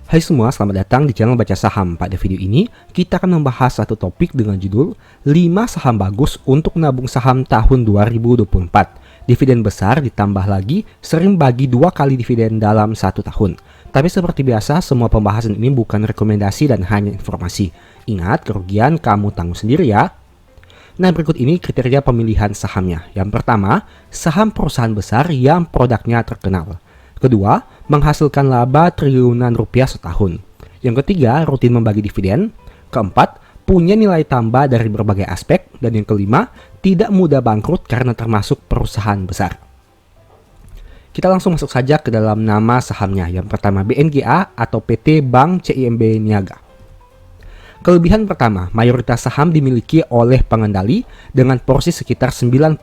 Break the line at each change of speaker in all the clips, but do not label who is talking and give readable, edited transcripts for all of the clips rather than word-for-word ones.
Hai semua, selamat datang di channel Baca Saham. Pada video ini, kita akan membahas satu topik dengan judul 5 saham bagus untuk nabung saham tahun 2024. Dividen besar ditambah lagi sering bagi 2 kali dividen dalam 1 tahun. Tapi seperti biasa, semua pembahasan ini bukan rekomendasi dan hanya informasi. Ingat, kerugian kamu tanggung sendiri ya. Nah, berikut ini kriteria pemilihan sahamnya. Yang pertama, saham perusahaan besar yang produknya terkenal. Kedua, menghasilkan laba triliunan rupiah setahun. Yang ketiga, rutin membagi dividen. Keempat, punya nilai tambah dari berbagai aspek. Dan yang kelima, tidak mudah bangkrut karena termasuk perusahaan besar. Kita langsung masuk saja ke dalam nama sahamnya. Yang pertama, BNGA atau PT Bank CIMB Niaga. Kelebihan pertama, mayoritas saham dimiliki oleh pengendali dengan porsi sekitar 91%.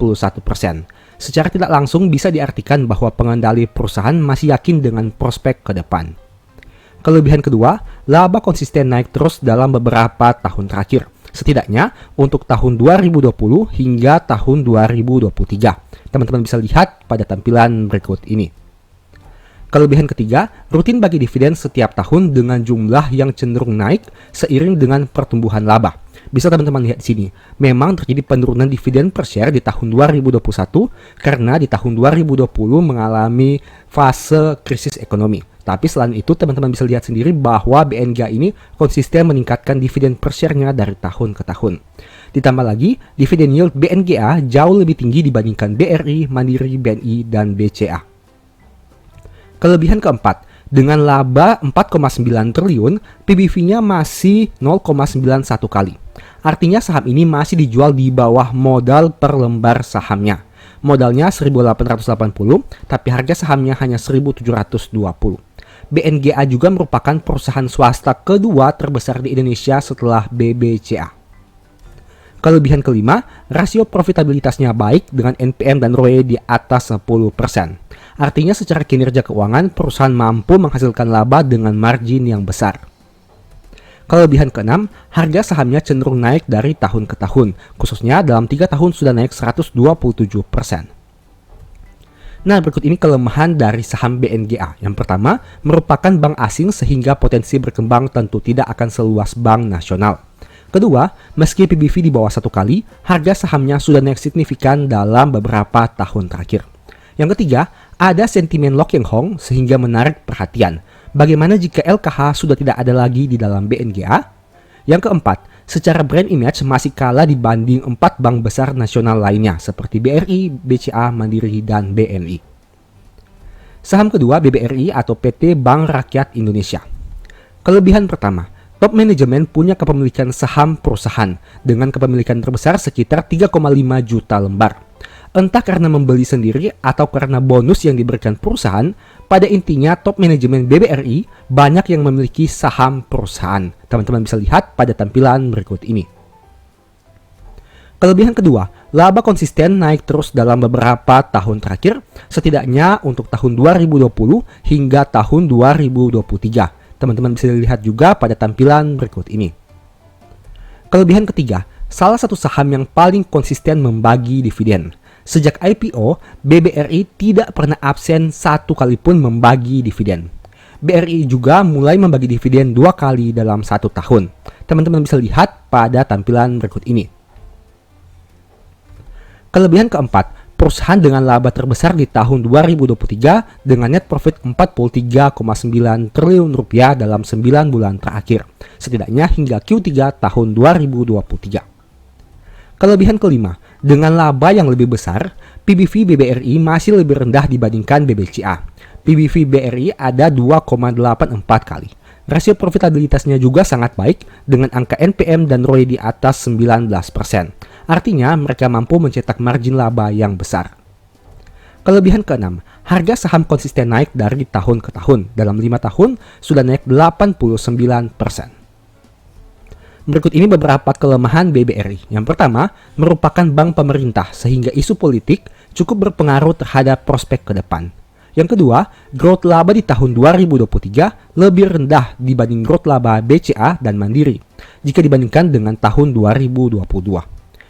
Secara tidak langsung bisa diartikan bahwa pengendali perusahaan masih yakin dengan prospek ke depan. Kelebihan kedua, laba konsisten naik terus dalam beberapa tahun terakhir. Setidaknya untuk tahun 2020 hingga tahun 2023. Teman-teman bisa lihat pada tampilan berikut ini. Kelebihan ketiga, rutin bagi dividen setiap tahun dengan jumlah yang cenderung naik seiring dengan pertumbuhan laba. Bisa teman-teman lihat di sini, memang terjadi penurunan dividen per share di tahun 2021 karena di tahun 2020 mengalami fase krisis ekonomi. Tapi selain itu, teman-teman bisa lihat sendiri bahwa BNGA ini konsisten meningkatkan dividen per share-nya dari tahun ke tahun. Ditambah lagi, dividen yield BNGA jauh lebih tinggi dibandingkan BRI, Mandiri, BNI, dan BCA. Kelebihan keempat, dengan laba 4,9 triliun, PBV-nya masih 0,91 kali. Artinya saham ini masih dijual di bawah modal per lembar sahamnya. Modalnya 1.880, tapi harga sahamnya hanya 1.720. BNGA juga merupakan perusahaan swasta kedua terbesar di Indonesia setelah BBCA. Kelebihan kelima, rasio profitabilitasnya baik dengan NPM dan ROE di atas 10%. Artinya secara kinerja keuangan, perusahaan mampu menghasilkan laba dengan margin yang besar. Kelebihan keenam, harga sahamnya cenderung naik dari tahun ke tahun, khususnya dalam 3 tahun sudah naik 127%. Nah, berikut ini kelemahan dari saham BNGA. Yang pertama, merupakan bank asing sehingga potensi berkembang tentu tidak akan seluas bank nasional. Kedua, meski PBV di bawah 1 kali, harga sahamnya sudah naik signifikan dalam beberapa tahun terakhir. Yang ketiga, ada sentimen Lock Yang Hong sehingga menarik perhatian. Bagaimana jika LKH sudah tidak ada lagi di dalam BNGA? Yang keempat, secara brand image masih kalah dibanding 4 bank besar nasional lainnya seperti BRI, BCA, Mandiri, dan BNI. Saham kedua, BBRI atau PT Bank Rakyat Indonesia. Kelebihan pertama, top manajemen punya kepemilikan saham perusahaan dengan kepemilikan terbesar sekitar 3,5 juta lembar. Entah karena membeli sendiri atau karena bonus yang diberikan perusahaan, pada intinya top manajemen BBRI banyak yang memiliki saham perusahaan. Teman-teman bisa lihat pada tampilan berikut ini. Kelebihan kedua, laba konsisten naik terus dalam beberapa tahun terakhir, setidaknya untuk tahun 2020 hingga tahun 2023. Teman-teman bisa lihat juga pada tampilan berikut ini. Kelebihan ketiga, salah satu saham yang paling konsisten membagi dividen. Sejak IPO, BBRI tidak pernah absen 1 kali pun membagi dividen. BRI juga mulai membagi dividen 2 kali dalam 1 tahun. Teman-teman bisa lihat pada tampilan berikut ini. Kelebihan keempat, perusahaan dengan laba terbesar di tahun 2023 dengan net profit 43,9 triliun rupiah dalam 9 bulan terakhir, setidaknya hingga Q3 tahun 2023. Kelebihan kelima, dengan laba yang lebih besar, PBV BBRI masih lebih rendah dibandingkan BBCA. PBV BRI ada 2,84 kali. Rasio profitabilitasnya juga sangat baik dengan angka NPM dan ROE di atas 19%. Artinya mereka mampu mencetak margin laba yang besar. Kelebihan keenam, harga saham konsisten naik dari tahun ke tahun. Dalam 5 tahun sudah naik 89%. Berikut ini beberapa kelemahan BBRI. Yang pertama, merupakan bank pemerintah sehingga isu politik cukup berpengaruh terhadap prospek ke depan. Yang kedua, growth laba di tahun 2023 lebih rendah dibanding growth laba BCA dan Mandiri jika dibandingkan dengan tahun 2022.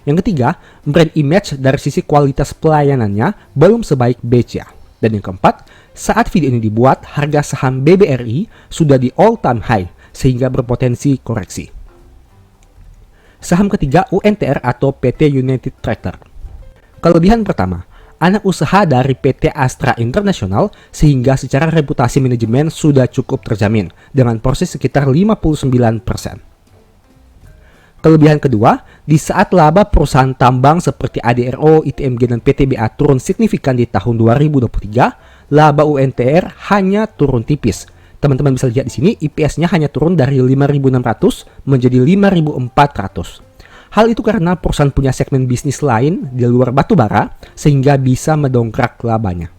Yang ketiga, brand image dari sisi kualitas pelayanannya belum sebaik BCA. Dan yang keempat, saat video ini dibuat, harga saham BBRI sudah di all time high sehingga berpotensi koreksi. Saham ketiga, UNTR atau PT United Tractor. Kelebihan pertama, anak usaha dari PT Astra International sehingga secara reputasi manajemen sudah cukup terjamin dengan porsi sekitar 59%. Kelebihan kedua, di saat laba perusahaan tambang seperti ADRO, ITMG, dan PTBA turun signifikan di tahun 2023, laba UNTR hanya turun tipis. Teman-teman bisa lihat di sini, EPS-nya hanya turun dari 5.600 menjadi 5.400. Hal itu karena perusahaan punya segmen bisnis lain di luar batubara sehingga bisa mendongkrak labanya.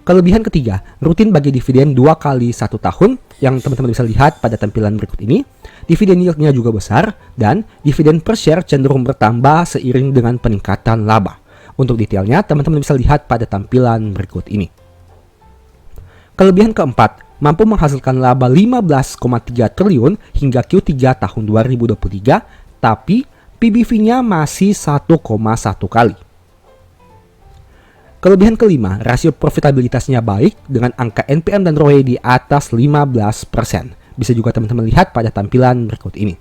Kelebihan ketiga, rutin bagi dividen 2 kali 1 tahun yang teman-teman bisa lihat pada tampilan berikut ini. Dividen yield-nya juga besar dan dividen per share cenderung bertambah seiring dengan peningkatan laba. Untuk detailnya, teman-teman bisa lihat pada tampilan berikut ini. Kelebihan keempat, mampu menghasilkan laba 15,3 triliun hingga Q3 tahun 2023, tapi PBV-nya masih 1,1 kali. Kelebihan kelima, rasio profitabilitasnya baik dengan angka NPM dan ROE di atas 15%. Bisa juga teman-teman lihat pada tampilan berikut ini.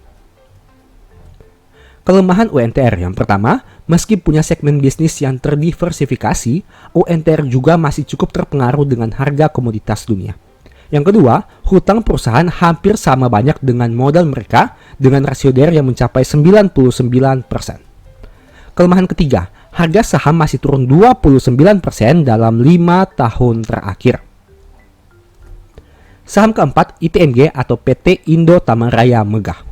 Kelemahan UNTR yang pertama, meski punya segmen bisnis yang terdiversifikasi, UNTR juga masih cukup terpengaruh dengan harga komoditas dunia. Yang kedua, hutang perusahaan hampir sama banyak dengan modal mereka dengan rasio DER yang mencapai 99%. Kelemahan ketiga, harga saham masih turun 29% dalam 5 tahun terakhir. Saham keempat, ITMG atau PT Indo Tamaraya Megah.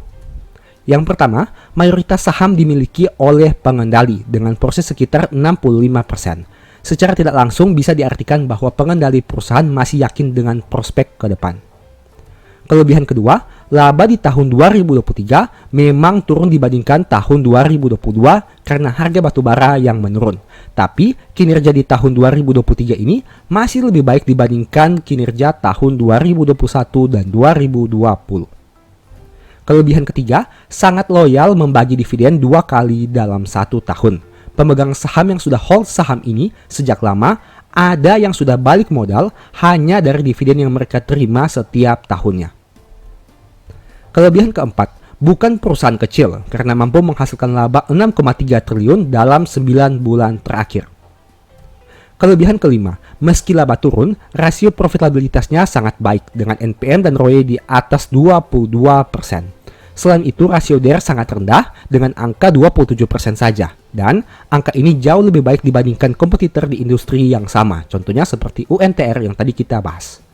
Yang pertama, mayoritas saham dimiliki oleh pengendali dengan porsi sekitar 65%. Secara tidak langsung bisa diartikan bahwa pengendali perusahaan masih yakin dengan prospek ke depan. Kelebihan kedua, laba di tahun 2023 memang turun dibandingkan tahun 2022 karena harga batubara yang menurun. Tapi kinerja di tahun 2023 ini masih lebih baik dibandingkan kinerja tahun 2021 dan 2020. Kelebihan ketiga, sangat loyal membagi dividen 2 kali dalam 1 tahun. Pemegang saham yang sudah hold saham ini sejak lama, ada yang sudah balik modal hanya dari dividen yang mereka terima setiap tahunnya. Kelebihan keempat, bukan perusahaan kecil karena mampu menghasilkan laba 6,3 triliun dalam 9 bulan terakhir. Kelebihan kelima, meski laba turun, rasio profitabilitasnya sangat baik dengan NPM dan ROE di atas 22%. Selain itu, rasio DER sangat rendah dengan angka 27% saja. Dan angka ini jauh lebih baik dibandingkan kompetitor di industri yang sama, contohnya seperti UNTR yang tadi kita bahas.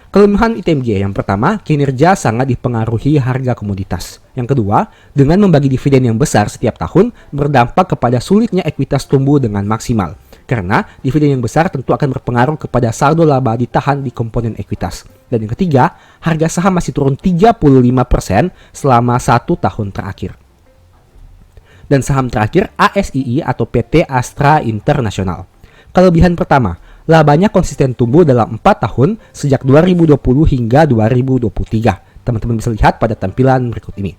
Kelemahan ITMG yang pertama, kinerja sangat dipengaruhi harga komoditas. Yang kedua, dengan membagi dividen yang besar setiap tahun, berdampak kepada sulitnya ekuitas tumbuh dengan maksimal. Karena dividen yang besar tentu akan berpengaruh kepada saldo laba ditahan di komponen ekuitas. Dan yang ketiga, harga saham masih turun 35% selama 1 tahun terakhir. Dan saham terakhir, ASII atau PT Astra International. Kelebihan pertama, labanya konsisten tumbuh dalam 4 tahun sejak 2020 hingga 2023. Teman-teman bisa lihat pada tampilan berikut ini.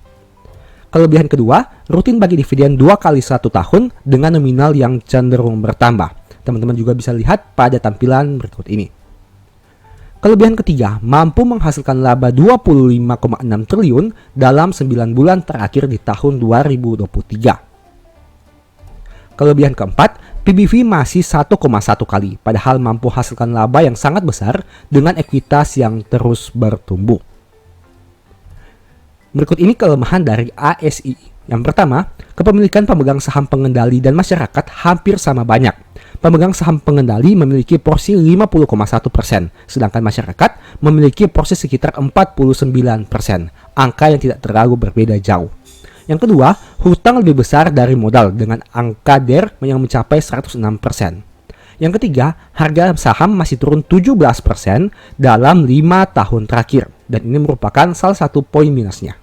Kelebihan kedua, rutin bagi dividen 2 kali 1 tahun dengan nominal yang cenderung bertambah. Teman-teman juga bisa lihat pada tampilan berikut ini. Kelebihan ketiga, mampu menghasilkan laba 25,6 triliun dalam 9 bulan terakhir di tahun 2023. Kelebihan keempat, PBV masih 1,1 kali, padahal mampu hasilkan laba yang sangat besar dengan ekuitas yang terus bertumbuh. Berikut ini kelemahan dari ASI. Yang pertama, kepemilikan pemegang saham pengendali dan masyarakat hampir sama banyak. Pemegang saham pengendali memiliki porsi 50,1%, sedangkan masyarakat memiliki porsi sekitar 49%, angka yang tidak terlalu berbeda jauh. Yang kedua, hutang lebih besar dari modal dengan angka DER yang mencapai 106%. Yang ketiga, harga saham masih turun 17% dalam 5 tahun terakhir, dan ini merupakan salah satu poin minusnya.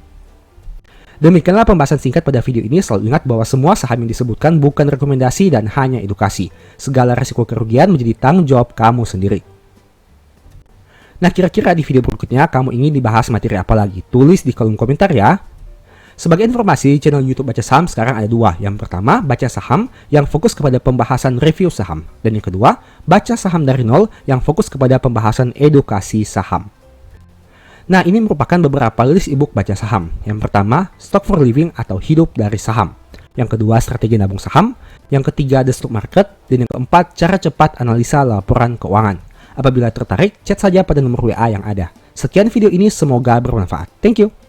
Demikianlah pembahasan singkat pada video ini. Selalu ingat bahwa semua saham yang disebutkan bukan rekomendasi dan hanya edukasi. Segala resiko kerugian menjadi tanggung jawab kamu sendiri. Nah, kira-kira di video berikutnya kamu ingin dibahas materi apa lagi? Tulis di kolom komentar ya. Sebagai informasi, channel YouTube Baca Saham sekarang ada dua. Yang pertama, Baca Saham yang fokus kepada pembahasan review saham. Dan yang kedua, Baca Saham dari Nol yang fokus kepada pembahasan edukasi saham. Nah, ini merupakan beberapa list ebook Baca Saham. Yang pertama, Stock for Living atau Hidup dari Saham. Yang kedua, Strategi Nabung Saham. Yang ketiga, The Stock Market. Dan yang keempat, Cara Cepat Analisa Laporan Keuangan. Apabila tertarik, chat saja pada nomor WA yang ada. Sekian video ini, semoga bermanfaat. Thank you.